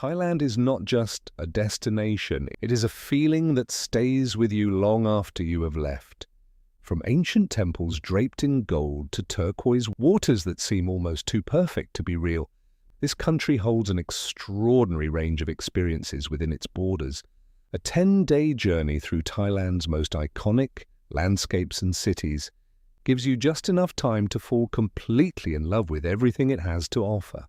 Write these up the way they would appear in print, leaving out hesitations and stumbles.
Thailand is not just a destination, it is a feeling that stays with you long after you have left. From ancient temples draped in gold to turquoise waters that seem almost too perfect to be real, this country holds an extraordinary range of experiences within its borders. A 10-day journey through Thailand's most iconic landscapes and cities gives you just enough time to fall completely in love with everything it has to offer.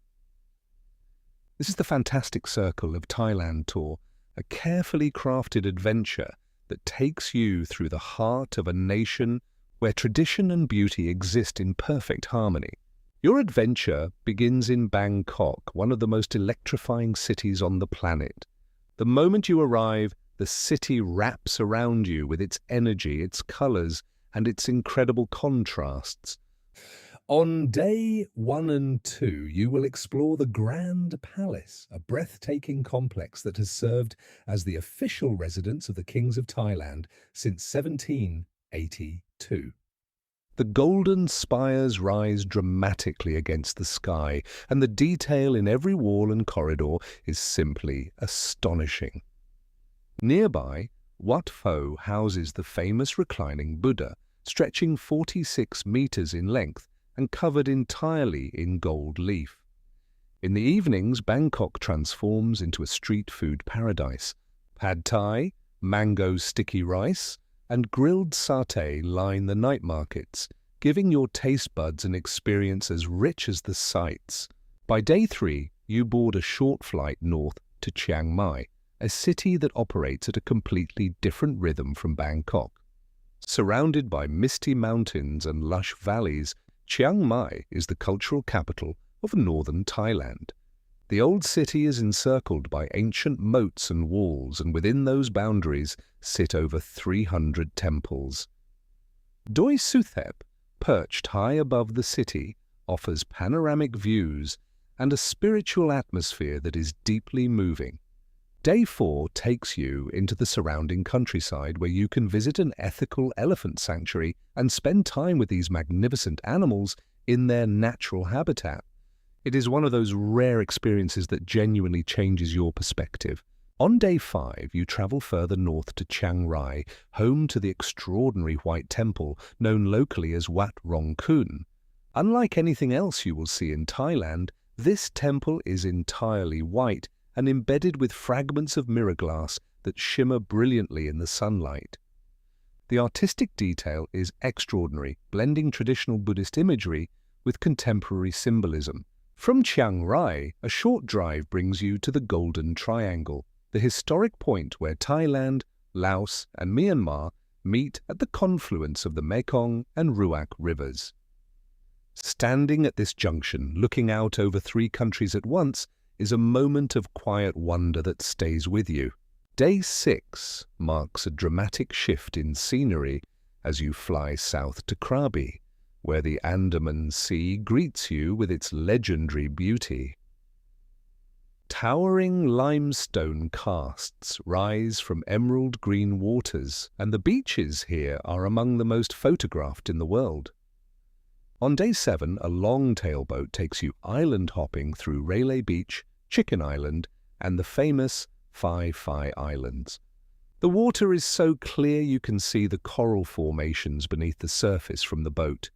This is the fantastic Circle of Thailand Tour, a carefully crafted adventure that takes you through the heart of a nation where tradition and beauty exist in perfect harmony. Your adventure begins in Bangkok, one of the most electrifying cities on the planet. The moment you arrive, the city wraps around you with its energy, its colors, and its incredible contrasts. On day 1 and 2, you will explore the Grand Palace, a breathtaking complex that has served as the official residence of the kings of Thailand since 1782. The golden spires rise dramatically against the sky, and the detail in every wall and corridor is simply astonishing. Nearby, Wat Pho houses the famous reclining Buddha, stretching 46 meters in length and covered entirely in gold leaf. In the evenings, Bangkok transforms into a street food paradise. Pad Thai, mango sticky rice, and grilled satay line the night markets, giving your taste buds an experience as rich as the sights. By day 3, you board a short flight north to Chiang Mai, a city that operates at a completely different rhythm from Bangkok. Surrounded by misty mountains and lush valleys, Chiang Mai is the cultural capital of northern Thailand. The old city is encircled by ancient moats and walls, and within those boundaries sit over 300 temples. Doi Suthep, perched high above the city, offers panoramic views and a spiritual atmosphere that is deeply moving. Day 4 takes you into the surrounding countryside, where you can visit an ethical elephant sanctuary and spend time with these magnificent animals in their natural habitat. It is one of those rare experiences that genuinely changes your perspective. On day 5, you travel further north to Chiang Rai, home to the extraordinary White Temple, known locally as Wat Rong Khun. Unlike anything else you will see in Thailand, this temple is entirely white and embedded with fragments of mirror glass that shimmer brilliantly in the sunlight. The artistic detail is extraordinary, blending traditional Buddhist imagery with contemporary symbolism. From Chiang Rai, a short drive brings you to the Golden Triangle, the historic point where Thailand, Laos, and Myanmar meet at the confluence of the Mekong and Ruak rivers. Standing at this junction, looking out over 3 countries at once, is a moment of quiet wonder that stays with you. Day 6 marks a dramatic shift in scenery as you fly south to Krabi, where the Andaman Sea greets you with its legendary beauty. Towering limestone casts rise from emerald green waters, and the beaches here are among the most photographed in the world. On day 7, a long tailboat takes you island hopping through Railay Beach, Chicken Island, and the famous Phi Phi Islands. The water is so clear you can see the coral formations beneath the surface from the boat.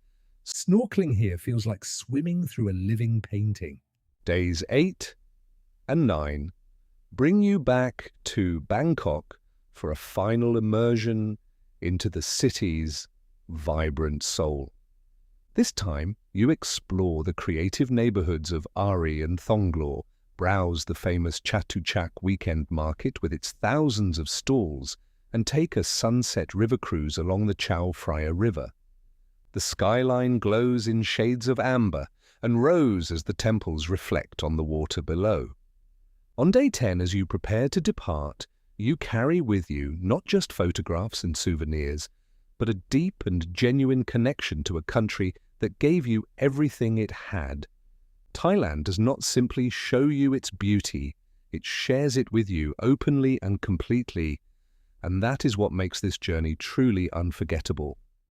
Snorkeling here feels like swimming through a living painting. Days 8 and 9 bring you back to Bangkok for a final immersion into the city's vibrant soul. This time, you explore the creative neighborhoods of Ari and Thonglor, browse the famous Chatuchak weekend market with its thousands of stalls, and take a sunset river cruise along the Chao Phraya River. The skyline glows in shades of amber and rose as the temples reflect on the water below. On day 10, as you prepare to depart, you carry with you not just photographs and souvenirs, but a deep and genuine connection to a country that gave you everything it had. Thailand does not simply show you its beauty, it shares it with you openly and completely, and that is what makes this journey truly unforgettable.